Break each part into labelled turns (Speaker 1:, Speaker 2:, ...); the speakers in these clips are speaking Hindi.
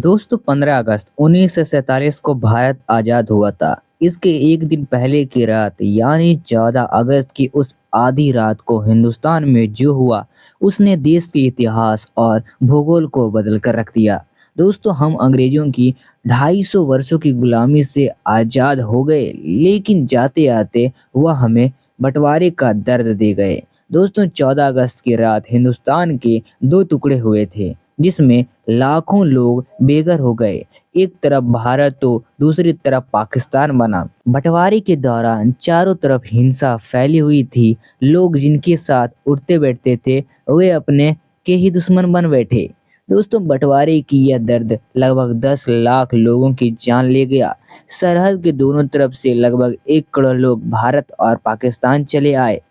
Speaker 1: दोस्तों 15 अगस्त 1947 को भारत आजाद हुआ था। इसके एक दिन पहले की रात यानी 14 अगस्त की उस आधी रात को हिंदुस्तान में जो हुआ उसने देश के इतिहास और भूगोल को बदल कर रख दिया। दोस्तों हम अंग्रेजों की 250 वर्षों की गुलामी से आजाद हो गए, लेकिन जाते आते वह हमें बंटवारे का दर्द दे गए। दोस्तों 14 अगस्त की रात हिंदुस्तान के दो टुकड़े हुए थे, जिसमें लाखों लोग बेघर हो गए। एक तरफ भारत तो दूसरी तरफ पाकिस्तान बना। बंटवारे के दौरान चारों तरफ हिंसा फैली हुई थी। लोग जिनके साथ उठते बैठते थे वे अपने के ही दुश्मन बन बैठे। दोस्तों बंटवारे की यह दर्द लगभग 10 लाख लोगों की जान ले गया। सरहद के दोनों तरफ से लगभग 1 करोड़ लोग भारत और पाकिस्तान चले आए।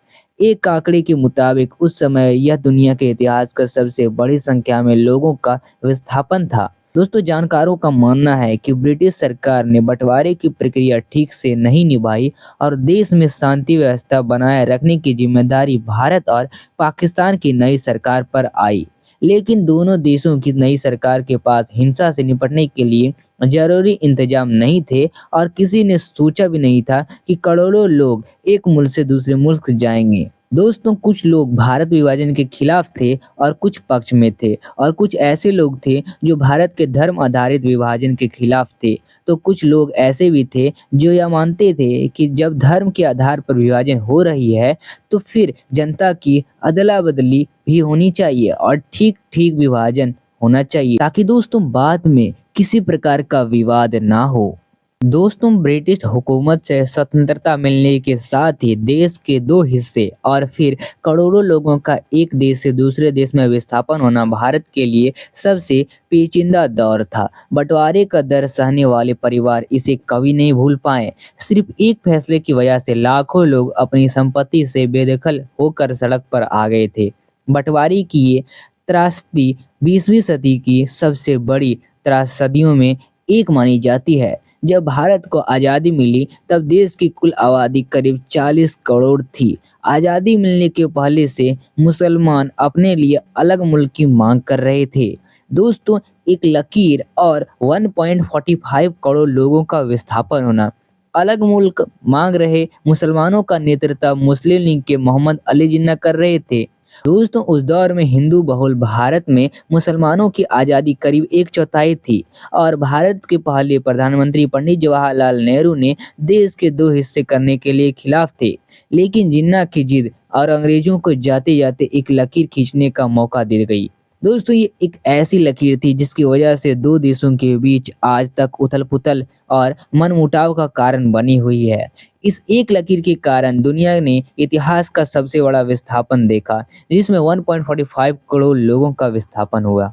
Speaker 1: एक आंकड़े के मुताबिक उस समय यह दुनिया के इतिहास का सबसे बड़ी संख्या में लोगों का विस्थापन था। दोस्तों जानकारों का मानना है कि ब्रिटिश सरकार ने बंटवारे की प्रक्रिया ठीक से नहीं निभाई और देश में शांति व्यवस्था बनाए रखने की जिम्मेदारी भारत और पाकिस्तान की नई सरकार पर आई। लेकिन दोनों देशों की नई सरकार के पास हिंसा से निपटने के लिए जरूरी इंतजाम नहीं थे और किसी ने सोचा भी नहीं था कि करोड़ों लोग एक मुल्क से दूसरे मुल्क जाएंगे। दोस्तों कुछ लोग भारत विभाजन के खिलाफ थे और कुछ पक्ष में थे, और कुछ ऐसे लोग थे जो भारत के धर्म आधारित विभाजन के खिलाफ थे। तो कुछ लोग ऐसे भी थे जो यह मानते थे कि जब धर्म के आधार पर विभाजन हो रही है तो फिर जनता की अदला बदली भी होनी चाहिए और ठीक ठीक विभाजन होना चाहिए, ताकि दोस्तों बाद में किसी प्रकार का विवाद ना हो। दोस्तों ब्रिटिश हुकूमत से स्वतंत्रता मिलने के साथ ही देश के दो हिस्से और फिर करोड़ों लोगों का एक देश से दूसरे देश में विस्थापन होना भारत के लिए सबसे पेचीदा दौर था। बंटवारे का दर्द सहने वाले परिवार इसे कभी नहीं भूल पाए। सिर्फ एक फैसले की वजह से लाखों लोग अपनी संपत्ति से बेदखल होकर सड़क पर आ गए थे। बंटवारे की ये त्रासदी 20वीं सदी की सबसे बड़ी त्रासदियों में एक मानी जाती है। जब भारत को आज़ादी मिली तब देश की कुल आबादी करीब 40 करोड़ थी। आज़ादी मिलने के पहले से मुसलमान अपने लिए अलग मुल्क की मांग कर रहे थे। दोस्तों एक लकीर और 1.45 करोड़ लोगों का विस्थापन होना, अलग मुल्क मांग रहे मुसलमानों का नेतृत्व मुस्लिम लीग के मोहम्मद अली जिन्ना कर रहे थे। दोस्तों उस दौर में हिंदू बहुल भारत में मुसलमानों की आज़ादी करीब 1/4 थी और भारत के पहले प्रधानमंत्री पंडित जवाहरलाल नेहरू ने देश के दो हिस्से करने के लिए खिलाफ थे। लेकिन जिन्ना की जिद और अंग्रेजों को जाते जाते एक लकीर खींचने का मौका दे गई। दोस्तों ये एक ऐसी लकीर थी जिसकी वजह से दो देशों के बीच आज तक उथल पुथल और मनमुटाव का कारण बनी हुई है। इस एक लकीर के कारण दुनिया ने इतिहास का सबसे बड़ा विस्थापन देखा, जिसमें 1.45 करोड़ लोगों का विस्थापन हुआ।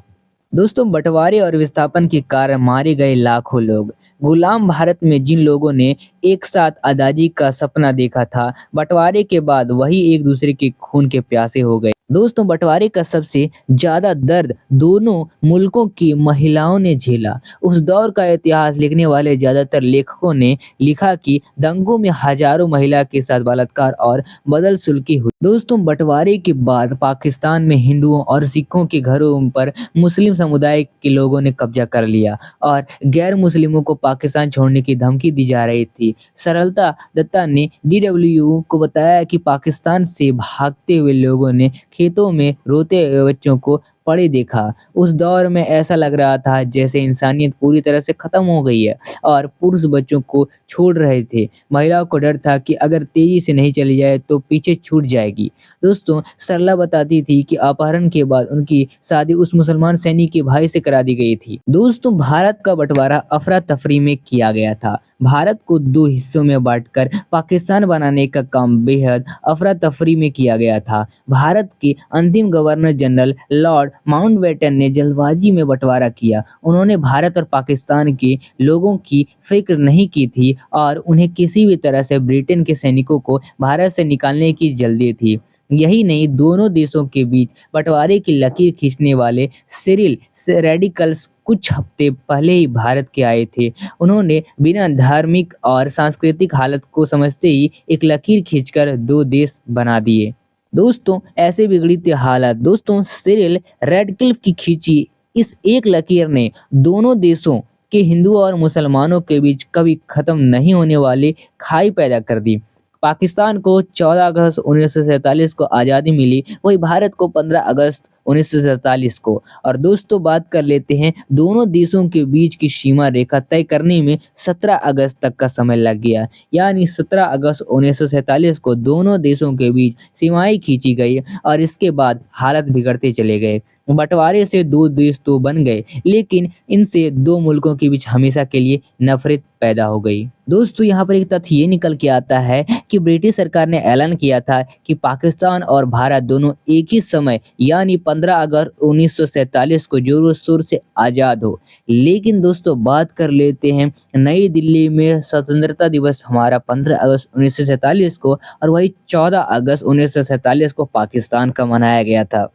Speaker 1: दोस्तों बंटवारे और विस्थापन के कारण मारे गए लाखों लोग। गुलाम भारत में जिन लोगों ने एक साथ आज़ादी का सपना देखा था, बंटवारे के बाद वही एक दूसरे के खून के प्यासे हो गए। दोस्तों बंटवारे का सबसे ज्यादा दर्द दोनों मुल्कों की महिलाओं ने झेला। उस दौर का इतिहास लिखने वाले ज्यादातर लेखकों ने लिखा कि दंगों में हजारों महिला के साथ बलात्कार और बदसलूकी हुई। दोस्तों बंटवारे के बाद पाकिस्तान में हिंदुओं और सिखों के घरों पर मुस्लिम समुदाय के लोगों ने कब्जा कर लिया और गैर मुस्लिमों को पाकिस्तान छोड़ने की धमकी दी जा रही थी। सरलता दत्ता ने DW को बताया कि पाकिस्तान से भागते हुए लोगों ने खेतों में रोते हुए बच्चों को पड़े देखा। उस दौर में ऐसा लग रहा था जैसे इंसानियत पूरी तरह से खत्म हो गई है और पुरुष बच्चों को छोड़ रहे थे। महिलाओं को डर था कि अगर तेजी से नहीं चली जाए तो पीछे छूट जाएगी। दोस्तों सरला बताती थी कि अपहरण के बाद उनकी शादी उस मुसलमान सैनिक के भाई से करा दी गई थी। दोस्तों भारत का बंटवारा अफरा तफरी में किया गया था। भारत को दो हिस्सों में बांटकर पाकिस्तान बनाने का काम बेहद अफरा तफरी में किया गया था। भारत के अंतिम गवर्नर जनरल लॉर्ड माउंटबेटन ने जल्दबाजी में बंटवारा किया। उन्होंने भारत और पाकिस्तान के लोगों की फिक्र नहीं की थी और उन्हें किसी भी तरह से ब्रिटेन के सैनिकों को भारत से निकालने की जल्दी थी। यही नहीं, दोनों देशों के बीच बंटवारे की लकीर खींचने वाले सिरिल रेडिकल्स कुछ हफ्ते पहले ही भारत के आए थे। उन्होंने बिना धार्मिक और सांस्कृतिक हालत को समझते ही एक लकीर खींचकर दो देश बना दिए। दोस्तों ऐसे बिगड़ी थी हालत। दोस्तों सिरिल रेडक्लिफ की खींची इस एक लकीर ने दोनों देशों के हिंदू और मुसलमानों के बीच कभी खत्म नहीं होने वाली खाई पैदा कर दी। पाकिस्तान को 14 अगस्त 1947 को आज़ादी मिली, वही भारत को 15 अगस्त 1947 को। और दोस्तों बात कर लेते हैं दोनों देशों के बीच की सीमा रेखा तय करने में 17 अगस्त तक का समय लग गया। यानी 17 अगस्त 1947 को दोनों देशों के बीच सीमाएं खींची गई और इसके बाद हालत बिगड़ते चले गए। बंटवारे से दो देश तो बन गए, लेकिन इनसे दो मुल्कों के बीच हमेशा के लिए नफरत पैदा हो गई। दोस्तों यहाँ पर एक तथ्य ये निकल के आता है कि ब्रिटिश सरकार ने ऐलान किया था कि पाकिस्तान और भारत दोनों एक ही समय यानी 15 अगस्त 1947 को जोरों शोर से आज़ाद हो। लेकिन दोस्तों बात कर लेते हैं नई दिल्ली में स्वतंत्रता दिवस हमारा 15 अगस्त 1947 को और वही 14 अगस्त 1947 को पाकिस्तान का मनाया गया था।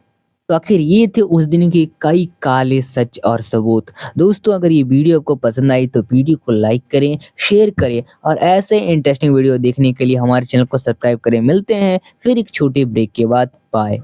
Speaker 1: तो आखिर ये थे उस दिन के कई काले सच और सबूत। दोस्तों अगर ये वीडियो आपको पसंद आई तो वीडियो को लाइक करें, शेयर करें और ऐसे इंटरेस्टिंग वीडियो देखने के लिए हमारे चैनल को सब्सक्राइब करें। मिलते हैं फिर एक छोटे ब्रेक के बाद। बाय।